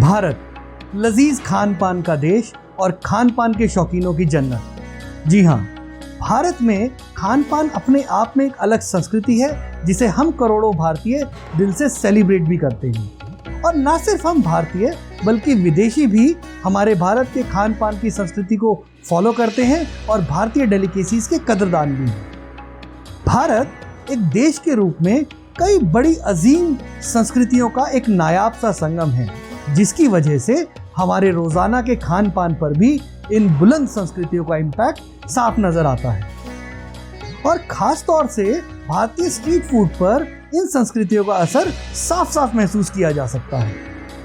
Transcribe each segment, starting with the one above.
भारत लजीज खान पान का देश और खान पान के शौकीनों की जन्नत। जी हाँ, भारत में खान पान अपने आप में एक अलग संस्कृति है जिसे हम करोड़ों भारतीय दिल से सेलिब्रेट भी करते हैं। और ना सिर्फ हम भारतीय बल्कि विदेशी भी हमारे भारत के खान पान की संस्कृति को फॉलो करते हैं और भारतीय डेलिकेसीज के कदरदान भी हैं। भारत एक देश के रूप में कई बड़ी अजीम संस्कृतियों का एक नायाब सा संगम है, जिसकी वजह से हमारे रोजाना के खान पान पर भी इन बुलंद संस्कृतियों का इम्पैक्ट साफ नजर आता है। और खास तौर से भारतीय स्ट्रीट फूड पर इन संस्कृतियों का असर साफ साफ महसूस किया जा सकता है।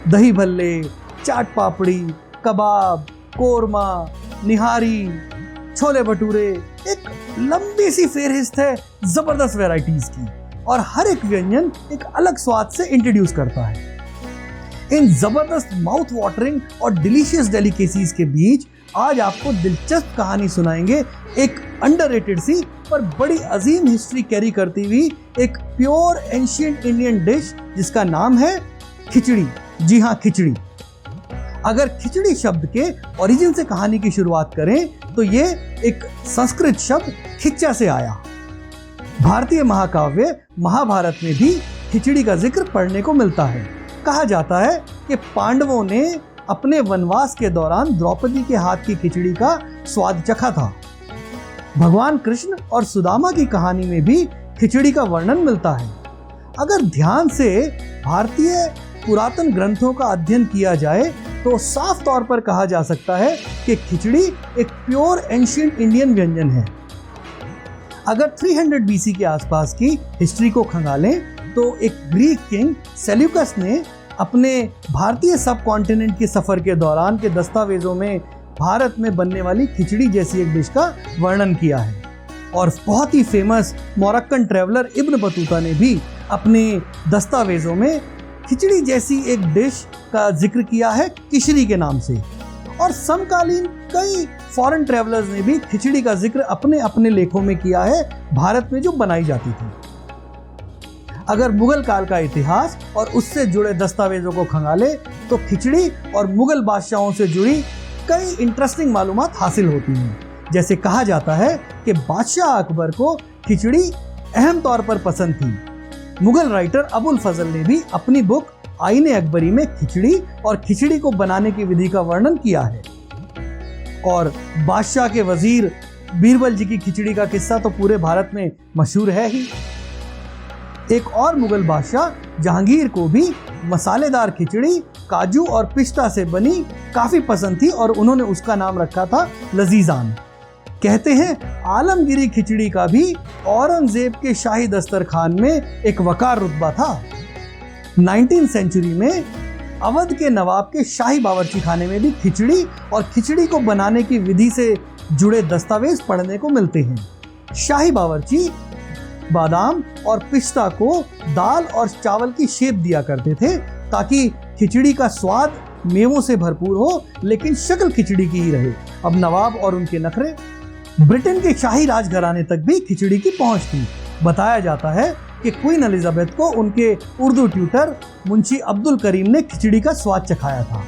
दही भल्ले, चाट पापड़ी, कबाब, कोरमा, निहारी, छोले भटूरे, एक लंबी सी फेहरिस्त है जबरदस्त वैरायटीज की, और हर एक व्यंजन एक अलग स्वाद से इंट्रोड्यूस करता है। इन जबरदस्त माउथ वाटरिंग और डिलीशियस डेलिकेसीज के बीच आज आपको दिलचस्प कहानी सुनाएंगे एक अंडररेटेड सी पर बड़ी अजीम हिस्ट्री कैरी करती हुई एक प्योर एंशिएंट इंडियन डिश जिसका नाम है खिचड़ी। जी हाँ, खिचड़ी। अगर खिचड़ी शब्द के ओरिजिन से कहानी की शुरुआत करें तो ये एक संस्कृत शब्द खिच्चा से आया। भारतीय महाकाव्य महाभारत में भी खिचड़ी का जिक्र पढ़ने को मिलता है। कहा जाता है कि पांडवों ने अपने वनवास के दौरान द्रौपदी के हाथ की खिचड़ी का स्वाद चखा था। भगवान कृष्ण और सुदामा की कहानी में भी खिचड़ी का वर्णन मिलता है। अगर ध्यान से भारतीय पुरातन ग्रंथों का अध्ययन किया जाए तो साफ तौर पर कहा जा सकता है कि खिचड़ी एक प्योर एंशिएंट इंडियन व्यंजन है। अगर 300 बीसी के आसपास की हिस्ट्री को खंगालें तो एक ग्रीक किंग सेल्यूकस ने अपने भारतीय सब कॉन्टिनेंट के सफर के दौरान के दस्तावेजों में भारत में बनने वाली खिचड़ी जैसी एक डिश का वर्णन किया है। और बहुत ही famous Moroccan traveller Ibn Battuta ने भी अपने दस्तावेजों में खिचड़ी जैसी एक डिश का जिक्र किया है किशरी के नाम से। और समकालीन कई फॉरेन ट्रैवलर्स ने भी खिचड़ी का जिक्र अपने अपने लेखों में किया है भारत में जो बनाई जाती थी। अगर मुगल काल का इतिहास और उससे जुड़े दस्तावेजों को खंगाले तो खिचड़ी और मुगल बादशाहों से जुड़ी कई इंटरेस्टिंग मालूमात हासिल होती हैं। जैसे कहा जाता है कि बादशाह अकबर को खिचड़ी अहम तौर पर पसंद थी। मुगल राइटर अबुल फजल ने भी अपनी बुक आईने अकबरी में खिचड़ी और खिचड़ी को बनाने की विधि का वर्णन किया है। और बादशाह के वजीर बीरबल जी की खिचड़ी का किस्सा तो पूरे भारत में मशहूर है ही। एक और मुगल बादशाह जहांगीर को भी मसालेदार खिचड़ी काजू और पिस्ता से बनी काफी पसंद थी और उन्होंने उसका नाम रखा था लजीजान। कहते हैं आलमगीरी खिचड़ी का भी औरंगजेब के शाही दस्तरखान में एक वकार रुतबा था। 19वीं सेंचुरी में अवध के नवाब के शाही बावर्ची खाने में भी खिचड़ी और खिचड़ी को बनाने की विधि से जुड़े दस्तावेज पढ़ने को मिलते हैं। शाही बावर्ची बादाम और पिस्ता को दाल और चावल की शेप दिया करते थे ताकि खिचड़ी का स्वाद मेवों से भरपूर हो लेकिन शक्ल खिचड़ी की ही रहे। अब नवाब और उनके नखरे। ब्रिटेन के शाही राजघराने तक भी खिचड़ी की पहुंच थी। बताया जाता है कि क्वीन एलिजाबेथ को उनके उर्दू ट्यूटर मुंशी अब्दुल करीम ने खिचड़ी का स्वाद चखाया था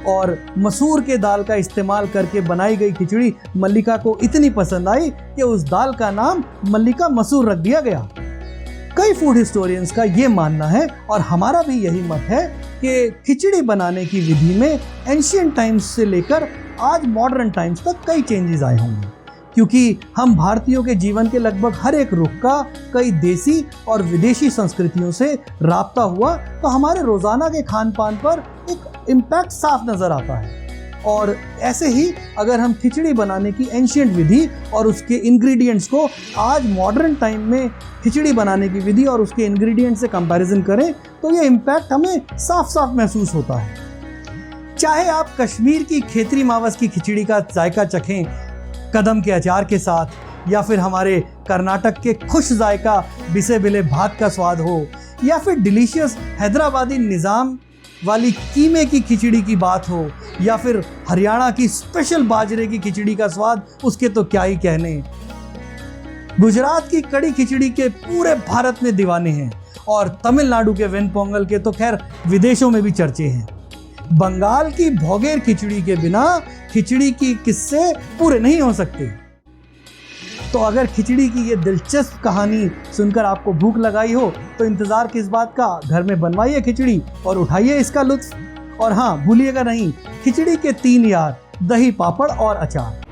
और मसूर के दाल का इस्तेमाल करके बनाई गई खिचड़ी मल्लिका को इतनी पसंद आई कि उस दाल का नाम मल्लिका मसूर रख दिया गया। कई फूड हिस्टोरियंस का ये मानना है और हमारा भी यही मत है कि खिचड़ी बनाने की विधि में एंशिएंट टाइम्स से लेकर आज मॉडर्न टाइम्स तक कई चेंजेस आए होंगे, क्योंकि हम भारतीयों के जीवन के लगभग हर एक रुख का कई देसी और विदेशी संस्कृतियों से राब्ता हुआ तो हमारे रोजाना के खान पान पर एक इम्पैक्ट साफ नजर आता है। और ऐसे ही अगर हम खिचड़ी बनाने की एंशिएंट विधि और उसके इंग्रेडिएंट्स को आज मॉडर्न टाइम में खिचड़ी बनाने की विधि और उसके इंग्रेडिएंट्स से कंपैरिजन करें तो ये इम्पैक्ट हमें साफ साफ महसूस होता है। चाहे आप कश्मीर की खेतरी मावस की खिचड़ी का जायका चखें कदम के अचार के साथ, या फिर हमारे कर्नाटक के खुश जायका बिसे बिले भात का स्वाद हो, या फिर डिलीशियस हैदराबादी निज़ाम वाली कीमे की खिचड़ी की बात हो, या फिर हरियाणा की स्पेशल बाजरे की खिचड़ी का स्वाद, उसके तो क्या ही कहने। गुजरात की कड़ी खिचड़ी के पूरे भारत में दीवाने हैं और तमिलनाडु के वेनपोंगल के तो खैर विदेशों में भी चर्चे हैं। बंगाल की भोगेर खिचड़ी के बिना खिचड़ी की किस्से पूरे नहीं हो सकते। तो अगर खिचड़ी की ये दिलचस्प कहानी सुनकर आपको भूख लगाई हो तो इंतज़ार किस बात का, घर में बनवाइए खिचड़ी और उठाइए इसका लुत्फ। और हाँ, भूलिएगा नहीं, खिचड़ी के 3 यार, दही, पापड़ और अचार।